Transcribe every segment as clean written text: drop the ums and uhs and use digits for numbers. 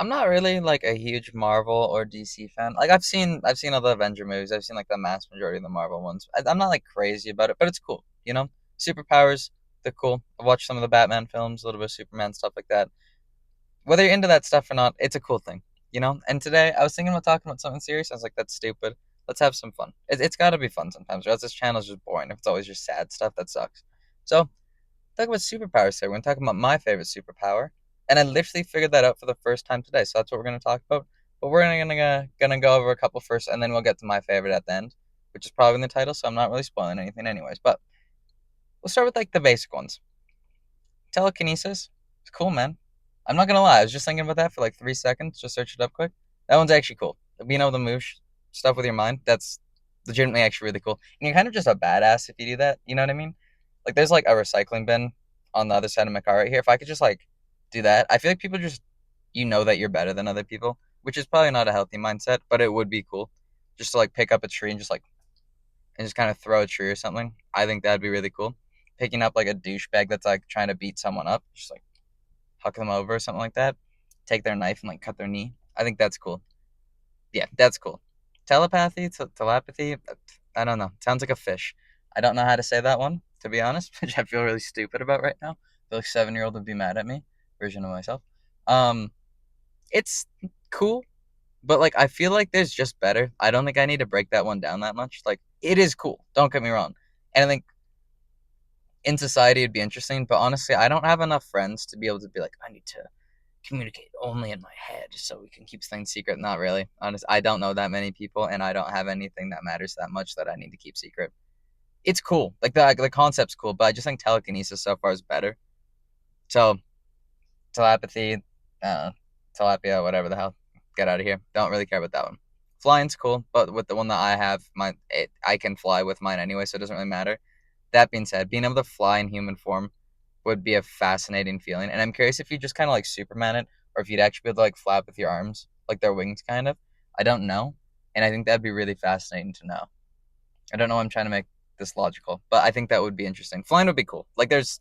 I'm not really like a huge Marvel or DC fan. Like I've seen all the Avenger movies. I've seen like the mass majority of the Marvel ones. I'm not like crazy about it, but it's cool. Superpowers, they're cool. I've watched some of the Batman films, a little bit of Superman stuff like that. Whether you're into that stuff or not, it's a cool thing. And today I was thinking about talking about something serious. I was like, that's stupid. Let's have some fun. It's got to be fun sometimes, or else this channel is just boring. If it's always just sad stuff, that sucks. So talk about superpowers today. We're gonna talk about my favorite superpower, and I literally figured that out for the first time today. So that's what we're gonna talk about. But we're gonna go over a couple first, and then we'll get to my favorite at the end, which is probably in the title. So I'm not really spoiling anything, anyways. But we'll start with like the basic ones. Telekinesis. It's cool, man. I'm not gonna lie. I was just thinking about that for like 3 seconds. Just search it up quick. That one's actually cool. Being able to move stuff with your mind. That's legitimately actually really cool. And you're kind of just a badass if you do that. You know what I mean? Like there's like a recycling bin on the other side of my car right here. If I could just like do that, I feel like people just that you're better than other people, which is probably not a healthy mindset, but it would be cool. Just to like pick up a tree and just kind of throw a tree or something. I think that'd be really cool. Picking up like a douchebag that's like trying to beat someone up, just like huck them over or something like that. Take their knife and like cut their knee. I think that's cool. Yeah, that's cool. Telepathy. I don't know. Sounds like a fish. I don't know how to say that one, to be honest, which I feel really stupid about right now. I feel like 7-year-old would be mad at me, version of myself. Um, it's cool, but like I feel like there's just better. I don't think I need to break that one down that much. Like it is cool. Don't get me wrong. And I think in society it'd be interesting, but honestly, I don't have enough friends to be able to be like, I need to communicate only in my head so we can keep things secret. Not really. Honest, I don't know that many people, and I don't have anything that matters that much that I need to keep secret. It's cool. Like the concept's cool, but I just think telekinesis so far is better. So telepathy, uh, telepia, whatever the hell. Get out of here. Don't really care about that one. Flying's cool, but with the one that I have, I can fly with mine anyway, so it doesn't really matter. That being said, being able to fly in human form would be a fascinating feeling, and I'm curious if you just kind of like Superman it, or if you'd actually be able to like flap with your arms, like their wings, kind of. I don't know, and I think that'd be really fascinating to know. I don't know. Why I'm trying to make this logical, but I think that would be interesting. Flying would be cool. Like there's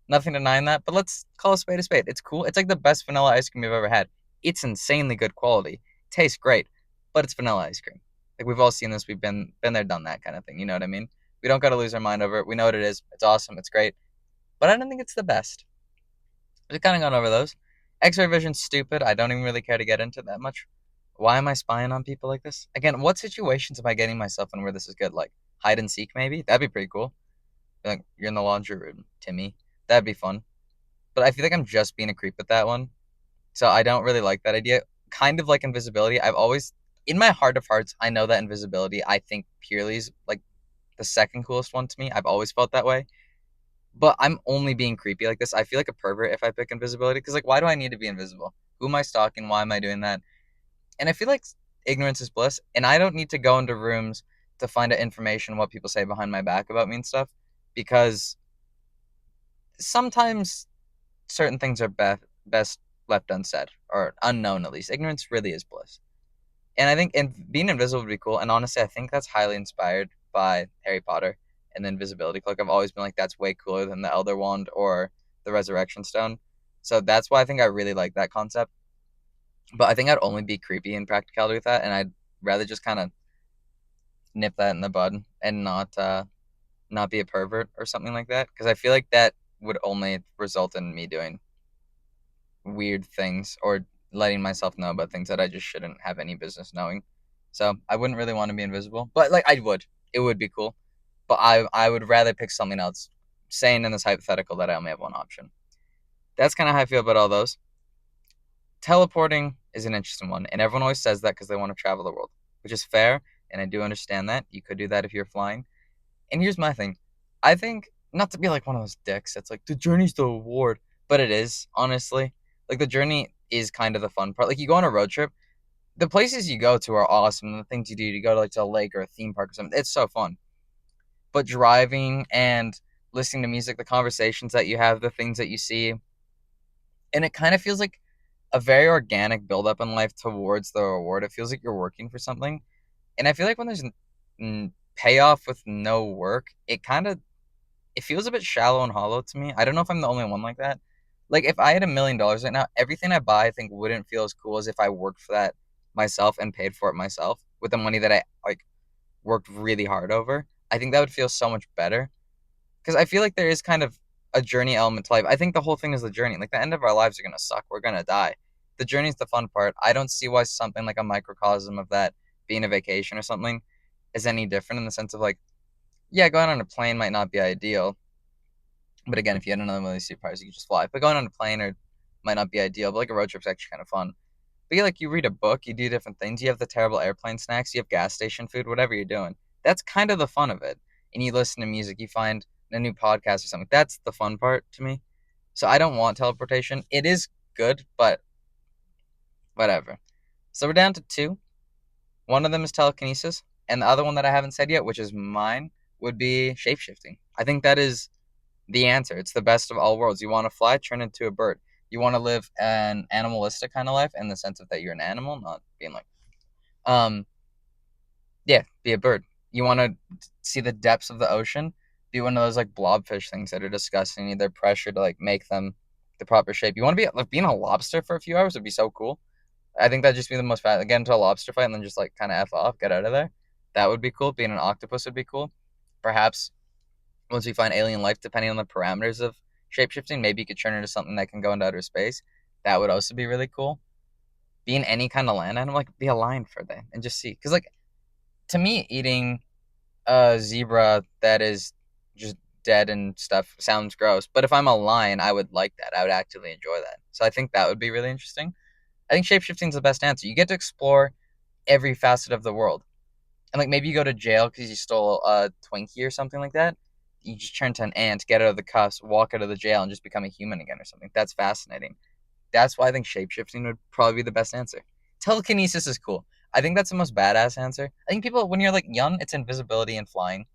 nothing denying that, but let's call a spade a spade. It's cool. It's like the best vanilla ice cream you've ever had. It's insanely good quality. Tastes great, but it's vanilla ice cream. Like we've all seen this. We've been there, done that kind of thing. You know what I mean? We don't got to lose our mind over it. We know what it is. It's awesome. It's great, but I don't think it's the best. We've kind of gone over those. X-ray vision's stupid. I don't even really care to get into that much. Why am I spying on people like this? Again, what situations am I getting myself in where this is good? Like hide and seek, maybe? That'd be pretty cool. Like you're in the laundry room, Timmy. That'd be fun. But I feel like I'm just being a creep with that one. So I don't really like that idea. Kind of like invisibility. I've always, in my heart of hearts, I know that invisibility, I think purely is like the second coolest one to me. I've always felt that way. But I'm only being creepy like this. I feel like a pervert if I pick invisibility. Because, like, why do I need to be invisible? Who am I stalking? Why am I doing that? And I feel like ignorance is bliss. And I don't need to go into rooms to find out information, what people say behind my back about me and stuff. Because sometimes certain things are best left unsaid or unknown at least. Ignorance really is bliss. And I think being invisible would be cool. And honestly, I think that's highly inspired by Harry Potter and the Invisibility Cloak. I've always been like, that's way cooler than the Elder Wand or the Resurrection Stone. So that's why I think I really like that concept. But I think I'd only be creepy in practicality with that, and I'd rather just kind of nip that in the bud and not be a pervert or something like that. Because I feel like that would only result in me doing weird things or letting myself know about things that I just shouldn't have any business knowing. So I wouldn't really want to be invisible, but like I would. It would be cool. But I would rather pick something else, saying in this hypothetical that I only have one option. That's kind of how I feel about all those. Teleporting is an interesting one, and everyone always says that because they want to travel the world, which is fair, and I do understand that. You could do that if you're flying. And here's my thing. I think, not to be like one of those dicks that's like, the journey's the reward, but it is, honestly. Like, the journey is kind of the fun part. Like, you go on a road trip, the places you go to are awesome, and the things you do, you go to, like, to a lake or a theme park or something, it's so fun. But driving and listening to music, the conversations that you have, the things that you see, and it kind of feels like a very organic buildup in life towards the reward. It feels like you're working for something. And I feel like when there's payoff with no work, it feels a bit shallow and hollow to me. I don't know if I'm the only one like that, Like if I had $1 million right now, everything I buy I think wouldn't feel as cool as if I worked for that myself and paid for it myself with the money that I like worked really hard over. I think that would feel so much better because I feel like there is kind of a journey element to life. I think the whole thing is the journey. Like the end of our lives are gonna suck. We're gonna die. The journey is the fun part. I don't see why something like a microcosm of that being a vacation or something is any different in the sense of like, yeah, going on a plane might not be ideal. But again, if you had another one of these superpowers, you could just fly. But going on a plane or might not be ideal. But like a road trip's actually kind of fun. But yeah, like you read a book, you do different things. You have the terrible airplane snacks, you have gas station food, whatever you're doing. That's kind of the fun of it. And you listen to music, you find a new podcast or something. That's the fun part to me. So I don't want teleportation. It is good, but whatever. So we're down to two. One of them is telekinesis, and the other one that I haven't said yet, which is mine, would be shapeshifting. I think that is the answer. It's the best of all worlds. You want to fly, turn into a bird. You want to live an animalistic kind of life in the sense of that you're an animal, not being like, um, yeah, be a bird. You want to see the depths of the ocean, be one of those like blobfish things that are disgusting. You need their pressure to like make them the proper shape. You want to be like being a lobster for a few hours would be so cool. I think that'd just be the most fun. Get into a lobster fight and then just like kind of f off, get out of there. That would be cool. Being an octopus would be cool. Perhaps once we find alien life, depending on the parameters of shapeshifting, maybe you could turn into something that can go into outer space. That would also be really cool. Being any kind of land animal, like be a lion for a day and just see. Because like to me, eating a zebra that is just dead and stuff sounds gross. But if I'm a lion, I would like that. I would actively enjoy that. So I think that would be really interesting. I think shapeshifting is the best answer. You get to explore every facet of the world. And like maybe you go to jail because you stole a Twinkie or something like that. You just turn to an ant, get out of the cuffs, walk out of the jail, and just become a human again or something. That's fascinating. That's why I think shapeshifting would probably be the best answer. Telekinesis is cool. I think that's the most badass answer. I think people, when you're like young, it's invisibility and flying.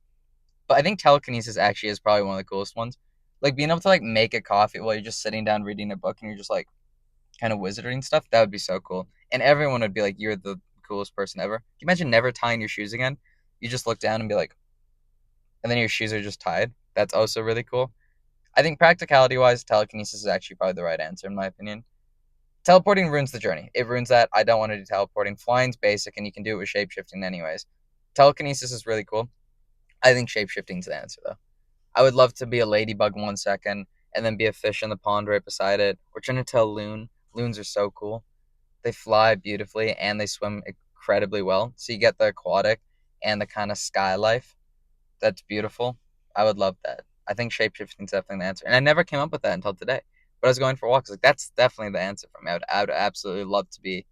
But I think telekinesis actually is probably one of the coolest ones. Like being able to like make a coffee while you're just sitting down reading a book and you're just like kind of wizarding stuff. That would be so cool. And everyone would be like, you're the coolest person ever. Can you imagine never tying your shoes again? You just look down and be like, and then your shoes are just tied. That's also really cool. I think practicality wise, telekinesis is actually probably the right answer in my opinion. Teleporting ruins the journey. It ruins that. I don't want to do teleporting. Flying's basic and you can do it with shapeshifting anyways. Telekinesis is really cool. I think shapeshifting's the answer though. I would love to be a ladybug 1 second and then be a fish in the pond right beside it, or turn into a loon. Loons are so cool. They fly beautifully and they swim incredibly well. So you get the aquatic and the kind of sky life. That's beautiful. I would love that. I think shapeshifting is definitely the answer. And I never came up with that until today. But I was going for walks. Like that's definitely the answer for me. I would absolutely love to be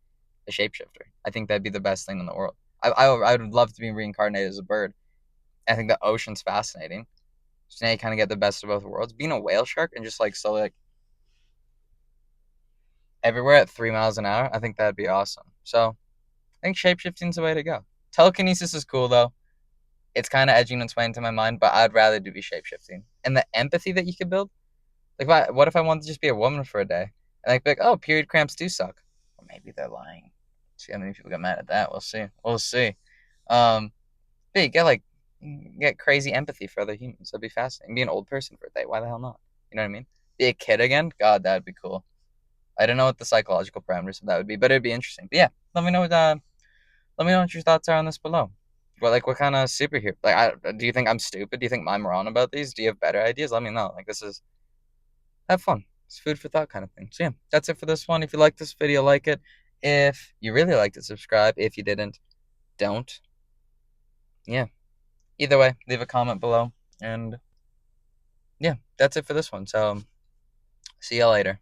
a shapeshifter. I think that'd be the best thing in the world. I would love to be reincarnated as a bird. I think the ocean's fascinating. So now you kind of get the best of both worlds. Being a whale shark and just like slowly like everywhere at 3 miles an hour, I think that'd be awesome. So I think shapeshifting's the way to go. Telekinesis is cool though. It's kind of edging its way into my mind, but I'd rather do be shapeshifting. And the empathy that you could build. Like, what if I wanted to just be a woman for a day? And I'd be like, oh, period cramps do suck. Or maybe they're lying. See how many people get mad at that. We'll see. We'll see. But you get like, get crazy empathy for other humans. That'd be fascinating. Be an old person for a day. Why the hell not? You know what I mean? Be a kid again? God, that'd be cool. I don't know what the psychological parameters of that would be, but it'd be interesting. But yeah, let me know what your thoughts are on this below. What kind of superhero? Like, do you think I'm stupid? Do you think I'm wrong about these? Do you have better ideas? Let me know. Like, this is have fun. It's food for thought kind of thing. So yeah, that's it for this one. If you like this video, like it. If you really liked it, subscribe. If you didn't, don't. Yeah. Either way, leave a comment below. And yeah, that's it for this one. So see you later.